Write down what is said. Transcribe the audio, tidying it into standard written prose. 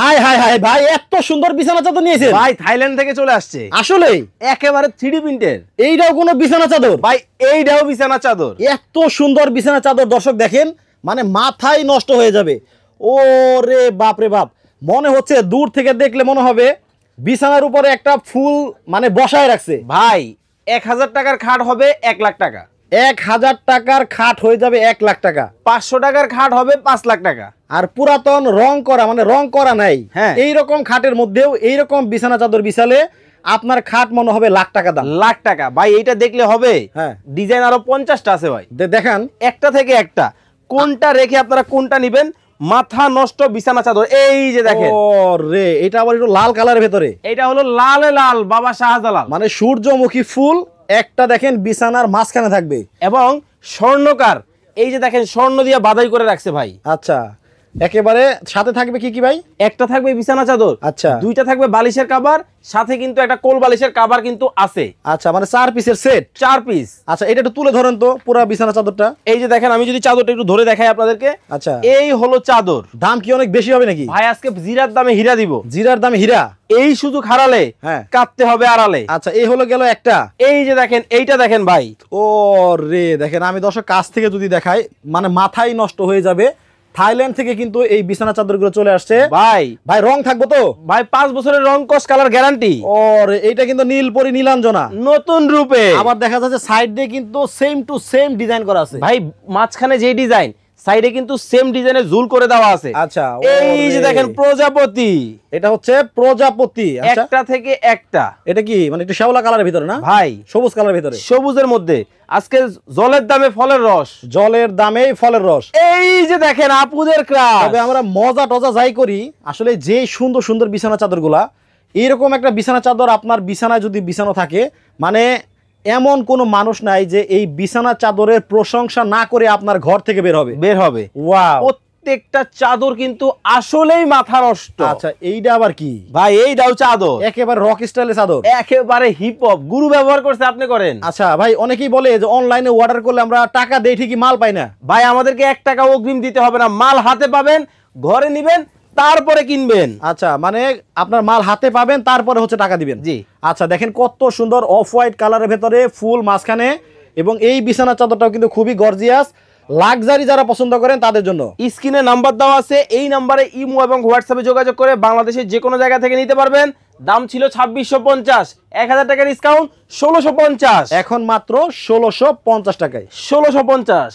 High high high ভাই, এত সুন্দর বিছানা চাদর নিয়েছেন ভাই থাইল্যান্ড থেকে চলে আসছে, আসলে একেবারে 3D প্রিন্টের। এইটাও কোনো বিছানা চাদর ভাই এইটাও বিছানা চাদর। এত সুন্দর বিছানা চাদর দর্শক দেখেন, মানে মাথায় নষ্ট হয়ে যাবে। ও রে বাপ রে বাপ, মনে হচ্ছে দূর থেকে দেখলে মনে হবে বিছানার উপরে একটা ফুল মানে বসায় রাখছে। ভাই 1000 টাকার খাট হবে 1 লাখ টাকা, 1000 টাকার খাট হয়ে যাবে 1 লাখ টাকা, 500 টাকার খাট হবে 5 লাখ টাকা। আর পুরাতন রং করা মানে রং করা নাই হ্যাঁ। এইরকম খাটের মধ্যেও এইরকম বিছানা চাদর বিছালে আপনার খাট মনে হবে লাখ টাকা দাম। লাখ টাকা ভাই, এইটা দেখলে হবে। হ্যাঁ, ডিজাইন আরো 50টা আছে ভাই, দেখান একটা থেকে একটা, কোনটা রেখে আপনারা কোনটা নিবেন। মাথা নষ্ট বিছানা চাদর, এই যে দেখেন। ও রে, এটা আবার একটু লাল কালারের ভেতরে, এটা হলো লালে লাল বাবা শাহজালাল, মানে সূর্যমুখী ফুল একটা দেখেন বিছানার মাঝখানে থাকবে এবং স্বর্ণকার এই যে দেখেন স্বর্ণ দিয়ে বাধাই করে রাখছে ভাই। আচ্ছা, একেবারে সাথে থাকবে কি কি ভাই? একটা থাকবে বিছানা চাদর, আচ্ছা, দুইটা থাকবে বালিশের কভার, সাথে কিন্তু একটা কোল বালিশের কভার কিন্তু আছে। আচ্ছা, মানে 4 পিসের সেট, 4 পিস। আচ্ছা, এটা একটু তুলে ধরেন তো পুরো বিছানা চাদরটা। এই যে দেখেন, আমি যদি চাদরটা একটু ধরে দেখাই আপনাদেরকে। আচ্ছা, এই হলো চাদর। দাম কি অনেক বেশি হবে নাকি ভাই আজকে জিরার দামে হীরা দিব। জিরার দামে হীরা, এই সুযোগ হারালে হ্যাঁ কাটতে হবে আড়ালে। আচ্ছা, এই হলো গেল একটা। এই যে দেখেন, এইটা দেখেন ভাই। ও রে, দেখেন আমি দর্শক কাছ থেকে যদি দেখাই মানে মাথায় নষ্ট হয়ে যাবে। থাইল্যান্ড থেকে কিন্তু এই বিছানা চাদরগুলো চলে আসছে ভাই। ভাই রং থাকবো তো ভাই 5 বছরের রং কস কালার গ্যারান্টি। ওর এইটা কিন্তু নীলপরি নীলাঞ্জনা নতুন রূপে। আবার দেখা যাচ্ছে সাইড দিয়ে কিন্তু সেম টু সেম ডিজাইন করা আছে ভাই মাঝখানে যে ডিজাইন, সাইডে কিন্তু সেম ডিজাইনের ঝুল করে দেওয়া আছে। আচ্ছা, এই যে দেখেন প্রজাপতি, এটা হচ্ছে প্রজাপতি। আচ্ছা, একটা থেকে একটা। এটা কি মানে একটু শ্যাওলা কালারের ভিতরে না ভাই? সবুজ কালারের ভিতরে, সবুজের মধ্যে আজকে জলের দামে ফলের রস, জলের দামে ফলের রস। এই যে দেখেন আপুদের ক্রাশ। তবে আমরা মজা টজা যাই করি, আসলে যে সুন্দর সুন্দর বিছানা চাদরগুলা, এইরকম একটা বিছানা চাদর আপনার বিছানায় যদি বিছানো থাকে, মানে এমন কোনো মানুষ নাই যে এই বিছানা চাদরের প্রশংসা না করে আপনার ঘর থেকে বের হবে। ওয়াও, প্রত্যেকটা চাদর কিন্তু আসলেই মাথা নষ্ট। আচ্ছা, এইটা আবার কি ভাই? এইটাও চাদর, একেবারে রক স্টাইলের চাদর, একেবারে হিপ হপ। গুরু ব্যবহার করছে, আপনি করেন। আচ্ছা ভাই, অনেকেই বলে যে অনলাইনে অর্ডার করলে আমরা টাকা দেই ঠিকই, মাল পাই না। ভাই আমাদেরকে 1 টাকা অগ্রিম দিতে হবে না, মাল হাতে পাবেন, ঘরে নিবেন, তারপরে কিনবেন। আচ্ছা, মানে আপনার মাল হাতে পাবেন, তারপরে হচ্ছে টাকা দিবেন। জি। আচ্ছা, দেখেন কত সুন্দর অফ হোয়াইট কালারের ভেতরে ফুল মাঝখানে, এবং এই বিছানা চাদরটাও কিন্তু খুবই গর্জিয়াস, লাক্সারি যারা পছন্দ করেন তাদের জন্য। স্ক্রিনে নাম্বার দেওয়া আছে, এই নাম্বারে ইমো এবং হোয়াটসঅ্যাপে যোগাযোগ করে বাংলাদেশের যে কোনো জায়গা থেকে নিতে পারবেন। দাম ছিল 2650, 1000 টাকা ডিসকাউন্ট 1650, এখন মাত্র 1650 টাকায়। 1650।